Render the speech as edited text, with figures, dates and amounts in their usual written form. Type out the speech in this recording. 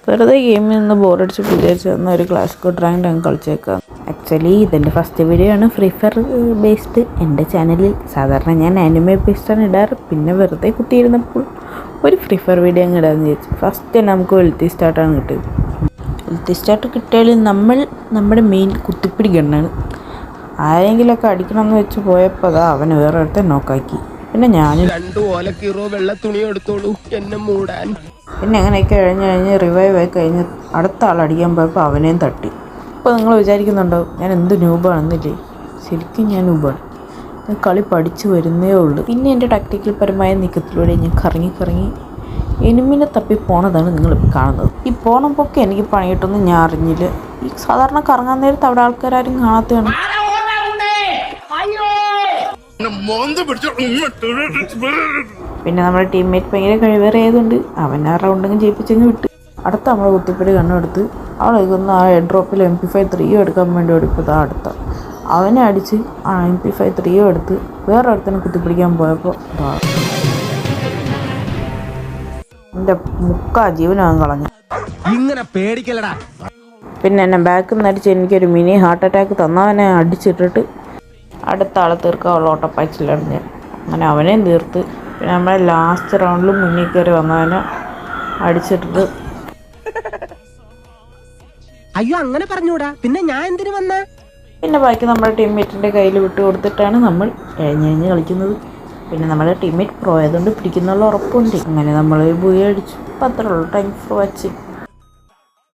വെറുതെ ഗെയിമിൽ നിന്ന് ബോറടിച്ച് വിചാരിച്ചു തന്ന ഒരു ക്ലാസിക്കൽ റാങ്ക് ഞാൻ കളിച്ചേക്കാം. ആക്ച്വലി ഇതെൻ്റെ ഫസ്റ്റ് വീഡിയോ ആണ് ഫ്രീ ഫയർ ബേസ്ഡ്. എൻ്റെ ചാനലിൽ സാധാരണ ഞാൻ ആനിമേ ബേസ്ഡാണ് ഇടാറ്. പിന്നെ വെറുതെ കുത്തിയിരുന്നപ്പോൾ ഒരു ഫ്രീ ഫയർ വീഡിയോ അങ്ങ് ഇടാമെന്ന് വിചാരിച്ചു. ഫസ്റ്റ് തന്നെ നമുക്ക് വെൽത്തി സ്റ്റാർട്ടാണ് കിട്ടിയത്. വെൽത്തി സ്റ്റാർട്ട് കിട്ടിയാൽ നമ്മുടെ മെയിൻ കുത്തിപ്പിടി ഗണ്ണാണ്. ആരെങ്കിലുമൊക്കെ അടിക്കണമെന്ന് വെച്ച് പോയപ്പോൾ അതാ അവനെ വേറെ അടുത്ത് നോക്കാക്കി. പിന്നെ ഞാനും പിന്നെ അങ്ങനെയൊക്കെ കഴിഞ്ഞ് റിവൈവ് ആയി കഴിഞ്ഞ് അടുത്ത ആൾ അടിക്കാൻ പോയപ്പോൾ അവനെയും തട്ടി. ഇപ്പോൾ നിങ്ങൾ വിചാരിക്കുന്നുണ്ടോ ഞാൻ എന്ത് നൂബാണെന്നില്ലേ? ശരിക്കും ഞാൻ നൂബാണ്. കളി പഠിച്ചു വരുന്നേ ഉള്ളൂ. പിന്നെ എൻ്റെ ടാക്ടിക്കൽ പരമായ നീക്കത്തിലൂടെ ഞാൻ കറങ്ങി എനിമിനെ തപ്പി പോണതാണ് നിങ്ങളിപ്പോൾ കാണുന്നത്. ഈ പോണപ്പൊക്കെ എനിക്ക് പണിയിട്ടൊന്നും ഞാൻ അറിഞ്ഞില്ല. ഈ സാധാരണ കറങ്ങാൻ നേരത്ത് അവിടെ ആൾക്കാരും കാണാത്തതാണ്. പിന്നെ നമ്മുടെ ടീംമേറ്റ് ഭയങ്കര കഴിവേറിയതുകൊണ്ട് അവൻ ആ റൗണ്ടെങ്കിൽ ജയിപ്പിച്ചങ്ങ് വിട്ട്. അടുത്ത നമ്മൾ കുത്തിപ്പിടി കണ്ണെടുത്ത് അവളെടുക്കുന്ന ആ ഡ്രോപ്പിൽ MP5 3 എടുക്കാൻ വേണ്ടി ഓടിപ്പോൾ അടുത്ത അവനെ അടിച്ച് ആ MP5 3 എടുത്ത് വേറെ അടുത്തന്നെ കുത്തിപ്പിടിക്കാൻ പോയപ്പോൾ എൻ്റെ മുക്കാ ജീവനാകും കളഞ്ഞു. ഇങ്ങനെ പേടിക്കലടാ. പിന്നെ എന്നെ ബാക്കിൽ നിന്ന് അടിച്ച് എനിക്കൊരു മിനി ഹാർട്ട് അറ്റാക്ക് തന്നവനെ അടിച്ചിട്ടിട്ട് അടുത്ത ആളെ തീർക്കാനുള്ള ഓട്ടപ്പാച്ചിലറിഞ്ഞ് അങ്ങനെ അവനെയും തീർത്ത്. പിന്നെ നമ്മളെ ലാസ്റ്റ് റൗണ്ടിൽ മുന്നിൽ കയറി വന്നവനെ അടിച്ചിട്ടിട്ട് അയ്യോ അങ്ങനെ പറഞ്ഞൂടാ, പിന്നെ ഞാൻ എന്തിനു വന്ന? പിന്നെ ബാക്കി നമ്മുടെ ടീംമേറ്റിൻ്റെ കയ്യിൽ വിട്ട് കൊടുത്തിട്ടാണ് നമ്മൾ എഴഞ്ഞ് കളിക്കുന്നത്. പിന്നെ നമ്മുടെ ടീംമേറ്റ് പ്രോ ആയതുകൊണ്ട് പിടിക്കുന്നുള്ള ഉറപ്പുണ്ട്. അങ്ങനെ നമ്മൾ ബുയ അടിച്ചു. അപ്പം അത്രേ ഉള്ളൂ. Thanks for watching.